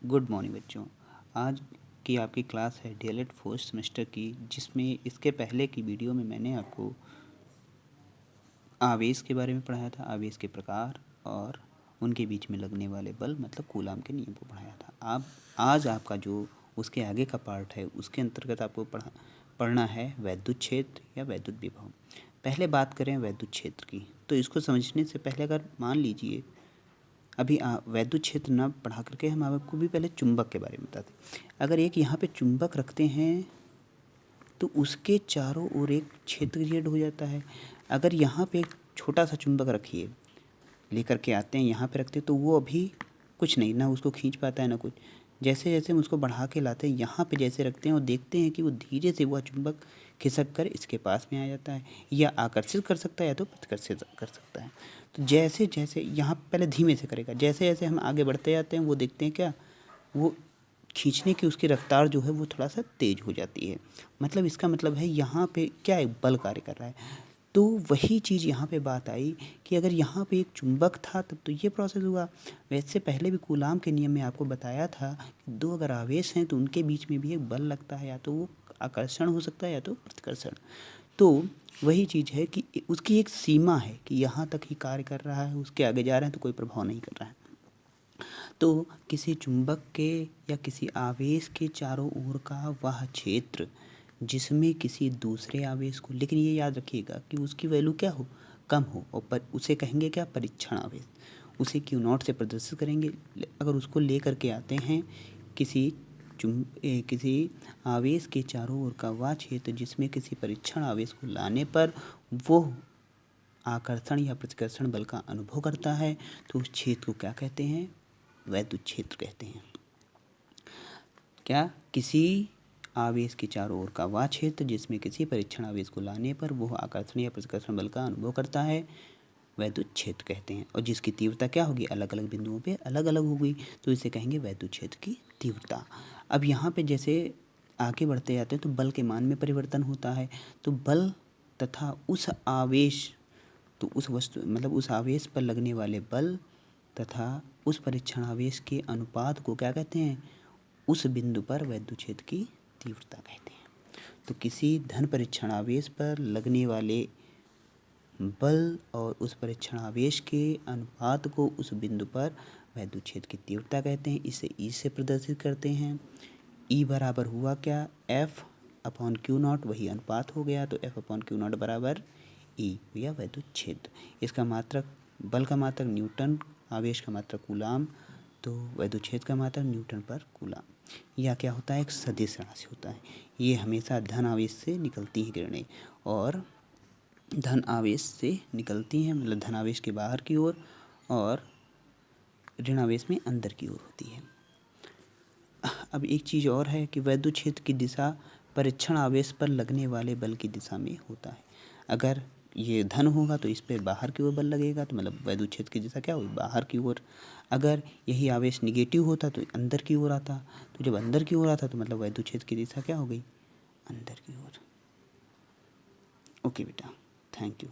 Good morning बच्चों। आज की आपकी क्लास है डीएलएड फोर्थ सेमेस्टर की, जिसमें इसके पहले की वीडियो में मैंने आपको आवेश के बारे में पढ़ाया था, आवेश के प्रकार और उनके बीच में लगने वाले बल मतलब कूलाम के नियम को पढ़ाया था। आज आपका जो उसके आगे का पार्ट है उसके अंतर्गत आपको पढ़ना है वैद्युत क्षेत्र या वैद्युत विभव। पहले बात करें वैद्युत क्षेत्र की, तो इसको समझने से पहले अगर मान लीजिए अभी वैद्युत क्षेत्र ना पढ़ा करके हम आपको भी पहले चुंबक के बारे में बताते हैं। अगर एक यहाँ पे चुंबक रखते हैं तो उसके चारों ओर एक क्षेत्र क्रिएट हो जाता है। अगर यहाँ पे एक छोटा सा चुंबक रखिए, लेकर के आते हैं यहाँ पे रखते हैं, तो वो अभी कुछ नहीं, ना उसको खींच पाता है ना कुछ। जैसे जैसे हम उसको बढ़ा के लाते हैं यहाँ पे जैसे रखते हैं और देखते हैं कि वो धीरे से वह चुंबक खिसक कर इसके पास में आ जाता है, या आकर्षित कर सकता है या तो प्रतिकर्षित कर सकता है। तो जैसे जैसे यहाँ पहले धीमे से करेगा, जैसे जैसे हम आगे बढ़ते जाते हैं वो देखते हैं क्या, वो खींचने की उसकी रफ्तार जो है वो थोड़ा सा तेज हो जाती है। मतलब इसका मतलब है यहाँ पे क्या एक बल कार्य कर रहा है। तो वही चीज़ यहाँ पे बात आई कि अगर यहाँ पे एक चुंबक था तब तो ये प्रोसेस हुआ। वैसे पहले भी कूलाम के नियम में आपको बताया था कि दो अगर आवेश हैं तो उनके बीच में भी एक बल लगता है, या तो वो आकर्षण हो सकता है या तो प्रतिकर्षण। तो वही चीज़ है कि उसकी एक सीमा है कि यहाँ तक ही कार्य कर रहा है, उसके आगे जा रहे हैं तो कोई प्रभाव नहीं कर रहा है। तो किसी चुंबक के या किसी आवेश के चारों ओर का वह क्षेत्र जिसमें किसी दूसरे आवेश को, लेकिन ये याद रखिएगा कि उसकी वैल्यू क्या हो, कम हो, और उसे कहेंगे क्या, परीक्षण आवेश। उसे क्यू नॉट से प्रदर्शित करेंगे। अगर उसको ले करके आते हैं किसी किसी आवेश के चारों ओर का वह क्षेत्र जिसमें किसी परीक्षण आवेश को लाने पर वो आकर्षण या प्रतिकर्षण बल का अनुभव करता है, तो उस क्षेत्र को क्या कहते हैं, वैद्युत क्षेत्र कहते हैं। क्या, किसी आवेश के चारों ओर का वह क्षेत्र जिसमें किसी परीक्षण आवेश को लाने पर वो आकर्षण या प्रतिकर्षण बल का अनुभव करता है, वैद्युत क्षेत्र कहते हैं। और जिसकी तीव्रता क्या होगी, अलग अलग बिंदुओं पे अलग अलग होगी, तो इसे कहेंगे वैद्युत क्षेत्र की तीव्रता। अब यहाँ पे जैसे आगे बढ़ते जाते हैं तो बल के मान में परिवर्तन होता है। तो बल तथा उस आवेश, तो उस वस्तु मतलब उस आवेश पर लगने वाले बल तथा उस परीक्षण आवेश के अनुपात को क्या कहते हैं, उस बिंदु पर वैद्युत क्षेत्र की तीव्रता कहते हैं। तो किसी धन परीक्षण आवेश पर लगने वाले बल और उस परीक्षण आवेश के अनुपात को उस बिंदु पर वैद्युत क्षेत्र की तीव्रता कहते हैं। इसे ई से प्रदर्शित करते हैं। ई बराबर हुआ क्या, एफ अपॉन क्यू नॉट, वही अनुपात हो गया, तो एफ अपॉन क्यू नॉट बराबर ई या वैद्युत क्षेत्र। इसका मात्रक, बल का मात्रक न्यूटन, आवेश का मात्रक कूलाम, तो वैद्युत क्षेत्र का मात्रक न्यूटन पर कूलाम। यह क्या होता है, एक सदिश राशि होता है। ये हमेशा धन आवेश से निकलती हैं किरणें, और धन आवेश से निकलती हैं, मतलब धन आवेश के बाहर की ओर और ऋण आवेश में अंदर की ओर होती है। अब एक चीज़ और है कि वैद्युत क्षेत्र की दिशा परीक्षण आवेश पर लगने वाले बल की दिशा में होता है। अगर ये धन होगा तो इस पर बाहर की ओर बल लगेगा, तो मतलब वैद्युत क्षेत्र की दिशा क्या होगी, बाहर की ओर। अगर यही आवेश निगेटिव होता तो अंदर की ओर आता, तो जब अंदर की ओर आता तो मतलब वैद्युत क्षेत्र की दिशा क्या हो गई, अंदर की ओर। ओके बेटा, थैंक यू।